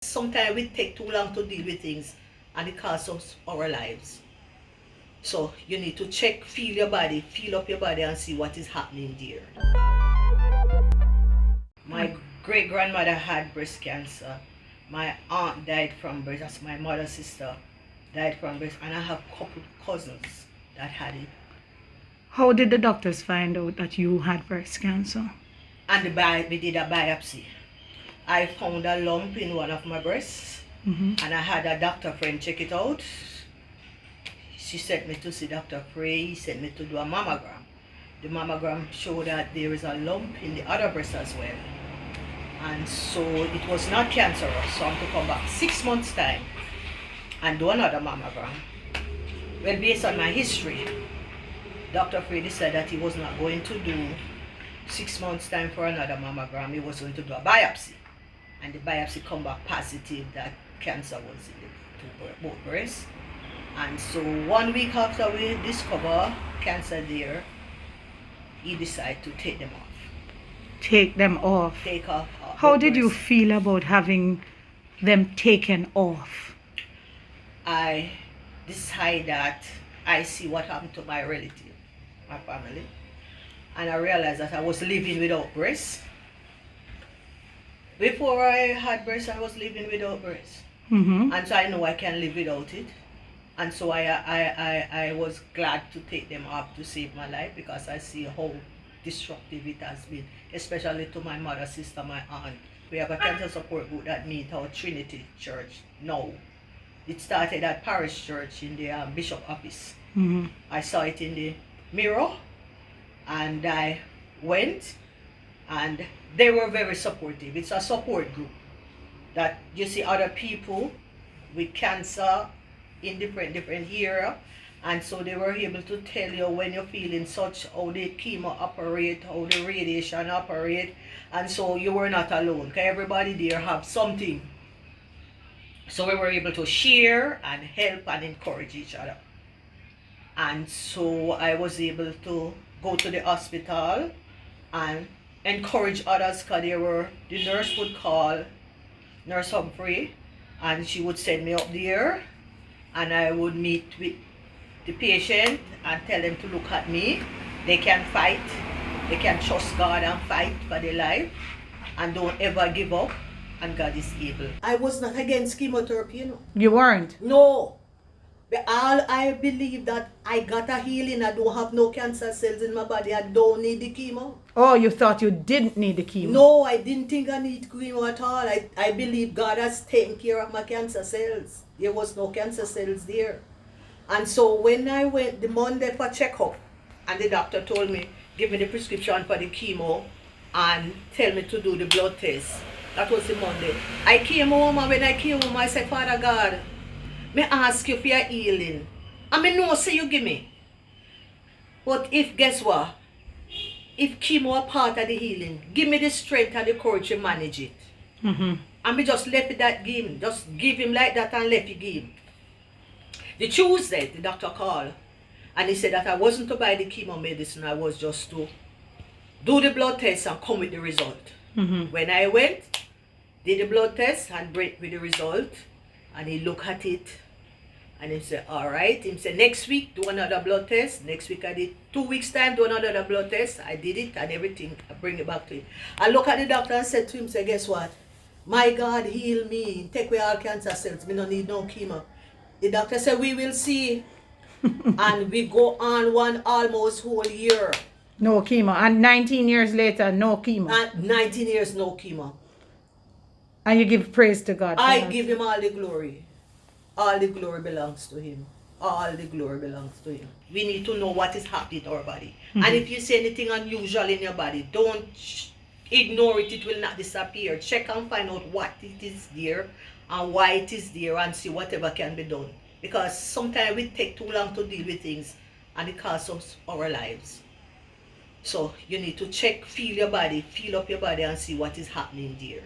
Sometimes we take too long to deal with things and it costs us our lives. So you need to check, feel your body, feel up your body and see what is happening there. My great-grandmother had breast cancer. My aunt died from breast, that's my mother's sister, died from breast, and I have a couple cousins that had it. How did the doctors find out that you had breast cancer? And we did a biopsy. I found a lump in one of my breasts, and I had a doctor friend check it out. She sent me to see Dr. Frey. He sent me to do a mammogram. The mammogram showed that there is a lump in the other breast as well. And so it was not cancerous. So I'm to come back 6 months' time and do another mammogram. Well, based on my history, Dr. Frey said that he was not going to do 6 months' time for another mammogram. He was going to do a biopsy. And the biopsy come back positive that cancer was in both breasts. And so 1 week after we discover cancer there, he decided to take them off. Take them off? Take off. How did you feel about having them taken off? I decided that I see what happened to my relative, my family. And I realized that I was living without breasts. Before I had breasts, I was living without breasts. And so I know I can live without it. And so I was glad to take them off to save my life, because I see how destructive it has been, especially to my mother, sister, my aunt. We have a cancer support group that meets our Trinity Church now. It started at Parish Church in the Bishop office. I saw it in the mirror and I went, and they were very supportive. It's a support group that you see other people with cancer in different area, and so they were able to tell you when you're feeling such, how the chemo operate, how the radiation operate, and so you were not alone, because everybody there have something. So we were able to share and help and encourage each other. And so I was able to go to the hospital and encourage others, because the nurse would call Nurse Humphrey and she would send me up there, and I would meet with the patient and tell them to look at me. They can fight, they can trust God and fight for their life, and don't ever give up, and God is able. I was not against chemotherapy, you know. You weren't? No. But I believe that I got a healing. I don't have no cancer cells in my body. I don't need the chemo. Oh, you thought you didn't need the chemo? No, I didn't think I need chemo at all. I believe God has taken care of my cancer cells. There was no cancer cells there. And so when I went the Monday for checkup, and the doctor told me, give me the prescription for the chemo and tell me to do the blood test. That was the Monday. I came home, and when I came home, I said, Father God, me ask you for your healing. I mean, no, say you give me. But if, guess what? If chemo a part of the healing, give me the strength and the courage to manage it. And me just left it that game. Just give him like that and left it game. The Tuesday, the doctor called. And he said that I wasn't to buy the chemo medicine. I was just to do the blood test and come with the result. When I went, did the blood test and bring with the result. And he looked at it and he said, all right. He said, next week, do another blood test. Next week I did 2 weeks time, do another blood test. I did it and everything. I bring it back to him. I look at the doctor and said to him, say, guess what? My God, heal me. Take away all cancer cells. Me don't need no chemo. The doctor said, we will see. And we go on one almost whole year. No chemo. And 19 years later, no chemo. And 19 years, no chemo. And you give praise to God. I give him all the glory. All the glory belongs to him. All the glory belongs to him. We need to know what is happening in our body. And if you see anything unusual in your body, don't ignore it. It will not disappear. Check and find out what it is there and why it is there, and see whatever can be done. Because sometimes we take too long to deal with things and it costs us our lives. So you need to check, feel your body, feel up your body and see what is happening there.